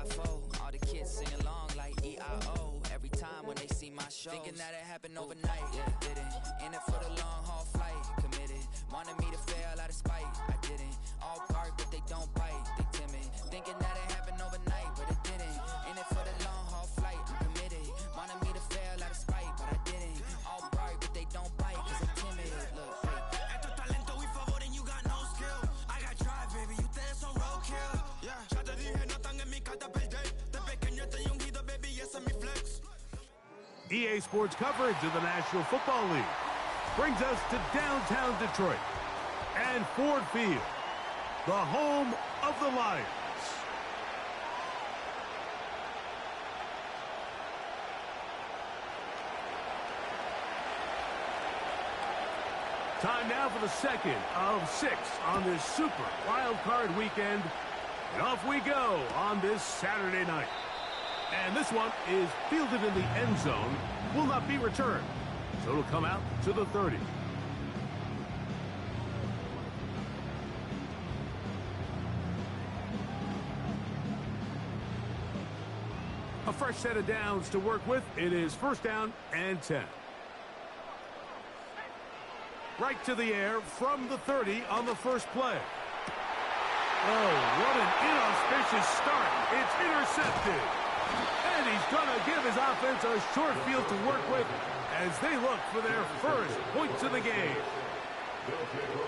5-4. All the kids sing along like E-I-O. Every time when they see my shows. Thinking that it happened overnight, yeah, didn't. In it for the long haul flight, committed. Wanted me to fail out of spite, I didn't. All bark but they don't bite, they timid. Thinking that it happened overnight, but it didn't. In it for the long haul flight, I'm committed. Wanted me to fail out of spite, but I didn't. All bark but they don't bite, cause I'm timid. Look, Estos talentos we favor and you got no skill. I got drive, baby, ustedes son roadkill. Yeah, ya te dije, no están en mi carta perder. De pequeño estoy ungido, baby, ese es mi flex. EA Sports coverage of the National Football League brings us to downtown Detroit and Ford Field, the home of the Lions. Time now for the second of 6 on this Super Wild Card weekend. And off we go on this Saturday night. And this one is fielded in the end zone, will not be returned. So it'll come out to the 30. A fresh set of downs to work with. It is first down and 10. Right to the air from the 30 on the first play. Oh, what an inauspicious start. It's intercepted. And he's going to give his offense a short field to work with as they look for their first points of the game.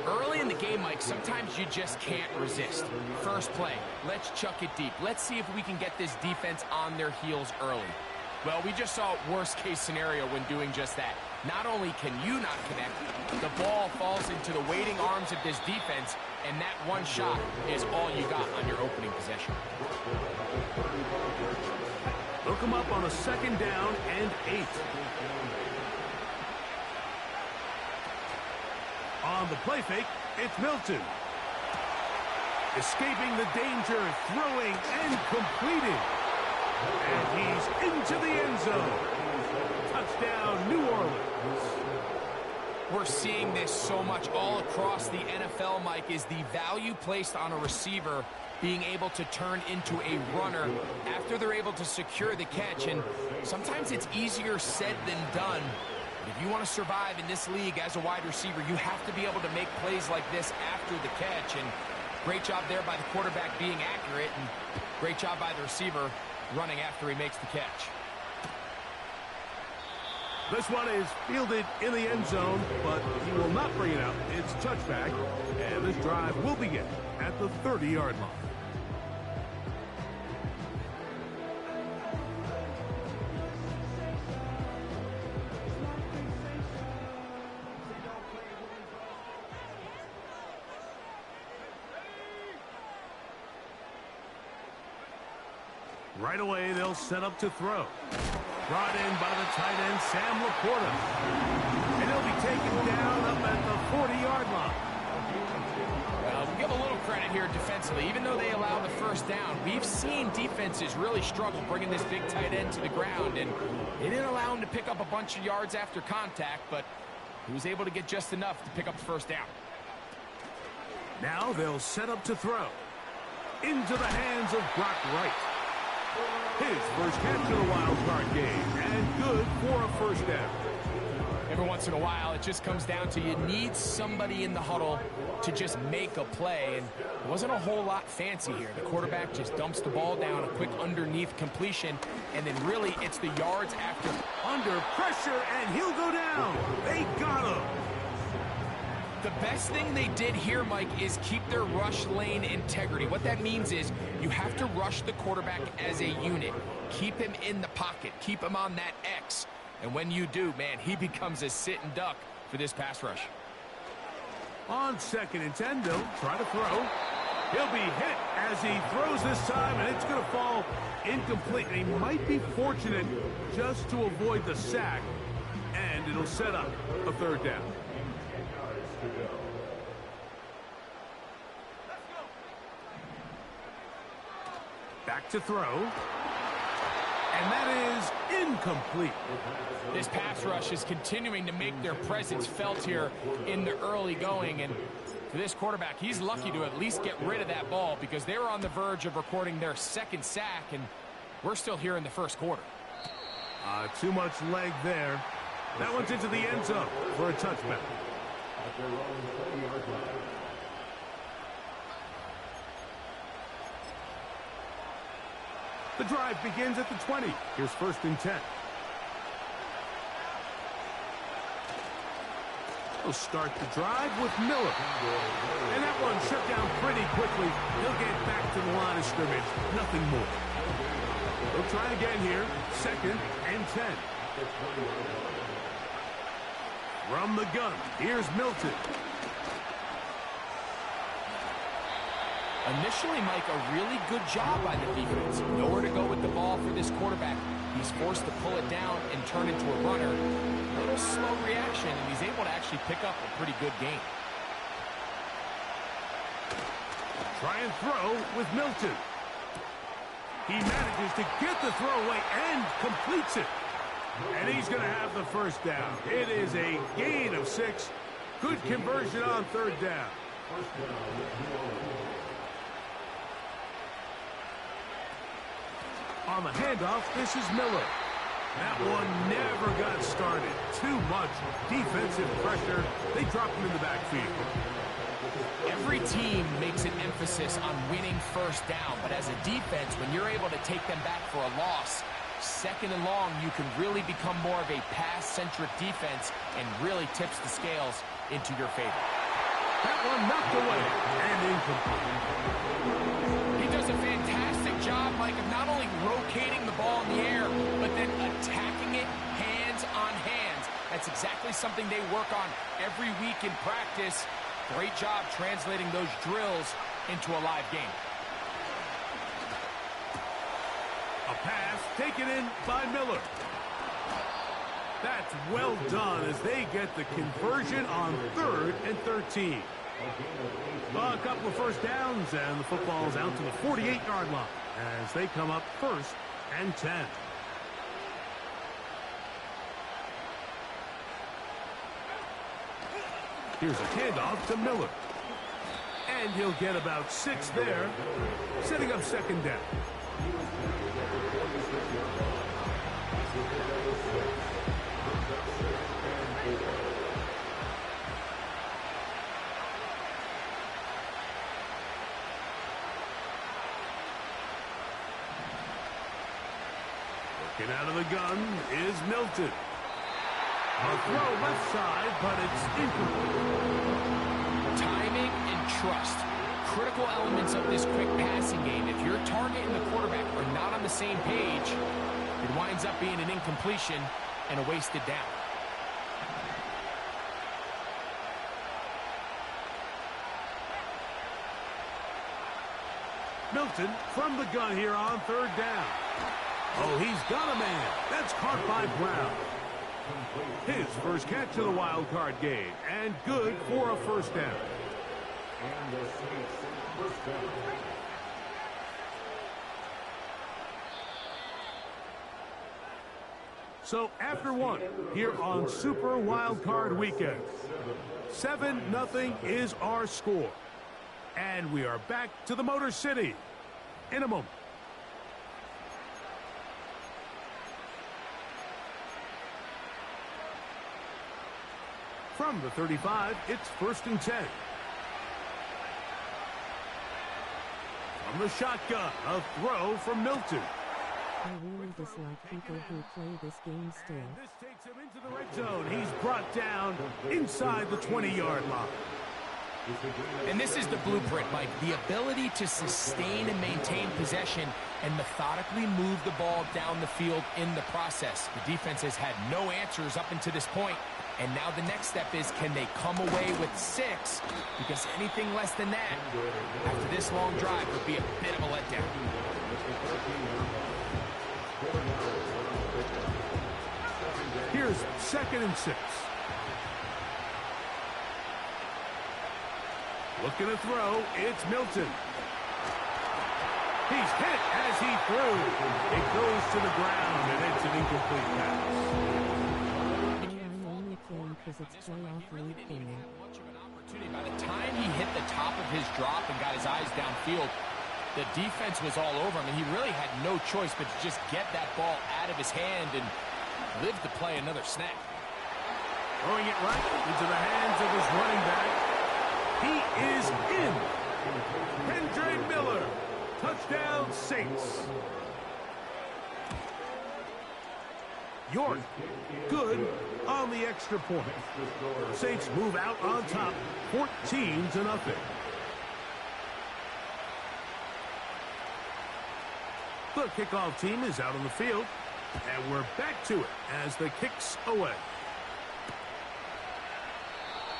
Early in the game, Mike, sometimes you just can't resist. First play, let's chuck it deep. Let's see if we can get this defense on their heels early. Well, we just saw worst-case scenario when doing just that. Not only can you not connect, the ball falls into the waiting arms of this defense, and that one shot is all you got on your opening possession. They'll come up on a second down and 8. On the play fake, it's Milton. Escaping the danger, throwing and completing. And he's into the end zone. Touchdown, New Orleans. We're seeing this so much all across the NFL, Mike, is the value placed on a receiver being able to turn into a runner after they're able to secure the catch. And sometimes it's easier said than done. But if you want to survive in this league as a wide receiver, you have to be able to make plays like this after the catch. And great job there by the quarterback being accurate, and great job by the receiver running after he makes the catch. This one is fielded in the end zone, but he will not bring it out. It's touchback, and this drive will begin at the 30-yard line. Right away, they'll set up to throw. Brought in by the tight end, Sam Laporta. And he'll be taken down up at the 40-yard line. Well, we'll give a little credit here defensively. Even though they allow the first down, we've seen defenses really struggle bringing this big tight end to the ground. And they didn't allow him to pick up a bunch of yards after contact, but he was able to get just enough to pick up the first down. Now they'll set up to throw. Into the hands of Brock Wright. His first catch of the wild card game, and good for a first down. Every once in a while, it just comes down to you need somebody in the huddle to just make a play, and it wasn't a whole lot fancy here. The quarterback just dumps the ball down, a quick underneath completion, and then really it's the yards after. Under pressure, and he'll go down. They got him. The best thing they did here, Mike, is keep their rush lane integrity. What that means is you have to rush the quarterback as a unit. Keep him in the pocket. Keep him on that X. And when you do, man, he becomes a sit and duck for this pass rush. On 2nd and 10, they'll try to throw. He'll be hit as he throws this time, and it's going to fall incomplete. He might be fortunate just to avoid the sack, and it'll set up a third down. Back to throw. And that is incomplete. This pass rush is continuing to make their presence felt here in the early going. And For this quarterback, he's lucky to at least get rid of that ball because they were on the verge of recording their second sack, and we're still here in the first quarter. Too much leg there. That one's into the end zone for a touchback. The drive begins at the 20. Here's 1st and 10. He'll start the drive with Miller. And that one shut down pretty quickly. He'll get back to the line of scrimmage. Nothing more. He'll try again here. 2nd and 10. From the gun, here's Milton. Initially, Mike, a really good job by the defense. Nowhere to go with the ball for this quarterback. He's forced to pull it down and turn into a runner. A little slow reaction, and he's able to actually pick up a pretty good game. Try and throw with Milton. He manages to get the throw away and completes it. And he's going to have the first down. It is a gain of 6. Good conversion on 3rd down. On the handoff, this is Miller. That one never got started. Too much defensive pressure. They dropped him in the backfield. Every team makes an emphasis on winning first down, but as a defense, when you're able to take them back for a loss, 2nd and long, you can really become more of a pass-centric defense and really tips the scales into your favor. That one knocked away and incomplete. He does a fantastic job, Mike, of not only rotating the ball in the air, but then attacking it hands on hands. That's exactly something they work on every week in practice. Great job translating those drills into a live game. A pass taken in by Miller. That's well done as they get the conversion on 3rd and 13. A couple of first downs, and the football's out to the 48-yard line as they come up 1st and 10. Here's a handoff to Miller. And he'll get about 6 there, setting up 2nd down. Looking out of the gun is Milton. A throw left side, but it's incomplete. Timing and trust. Critical elements of this quick passing game. If your target and the quarterback are not on the same page, it winds up being an incompletion and a wasted down. Milton from the gun here on 3rd down. Oh, he's got a man. That's caught by Brown. His first catch of the wild card game, and good for a first down. So after one, here on Super Wild Card Weekend, 7-0 is our score. And we are back to the Motor City in a moment. From the 35, it's 1st and 10. From the shotgun, a throw from Milton. I really dislike people who play this game still. And this takes him into the red zone. He's brought down inside the 20-yard line. And this is the blueprint, Mike. The ability to sustain and maintain possession and methodically move the ball down the field in the process. The defense has had no answers up until this point. And now the next step is, can they come away with 6? Because anything less than that, after this long drive, would be a bit of a letdown. Here's 2nd and 6. Looking to throw, it's Milton. He's hit as he threw. It goes to the ground, and it's an incomplete pass. Because it's playoff league game. By the time he hit the top of his drop and got his eyes downfield, the defense was all over him, and he really had no choice but to just get that ball out of his hand and live to play another snap. Throwing it right into the hands of his running back. He is in. Kendre Miller. Touchdown, Saints. York, good on the extra point. Saints move out on top, 14-0. The kickoff team is out on the field, and we're back to it as the kick's away.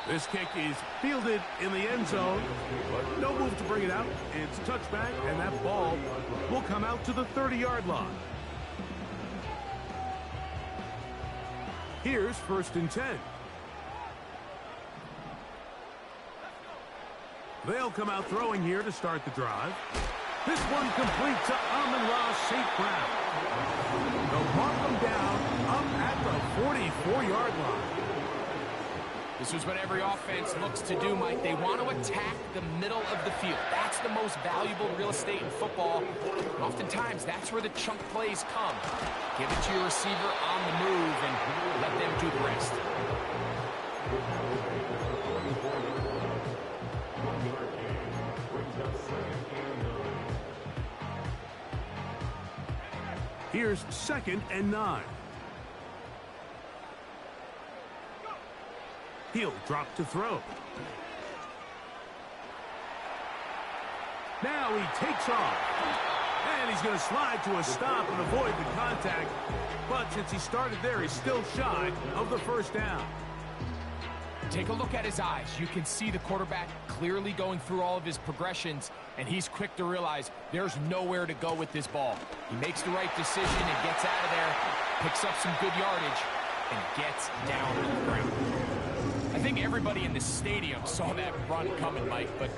This kick is fielded in the end zone, but no move to bring it out. It's touchback, and that ball will come out to the 30-yard line. Here's 1st and 10. They'll come out throwing here to start the drive. This one complete to Amon-Ra St. Brown. They'll mark him down up at the 44-yard line. This is what every offense looks to do, Mike. They want to attack the middle of the field. That's the most valuable real estate in football. Oftentimes, that's where the chunk plays come. Give it to your receiver on the move and let them do the rest. Here's 2nd and 9. He'll drop to throw. Now he takes off. And he's going to slide to a stop and avoid the contact. But since he started there, he's still shy of the 1st down. Take a look at his eyes. You can see the quarterback clearly going through all of his progressions, and he's quick to realize there's nowhere to go with this ball. He makes the right decision and gets out of there, picks up some good yardage, and gets down on the ground. I think everybody in the stadium saw that run coming, Mike, but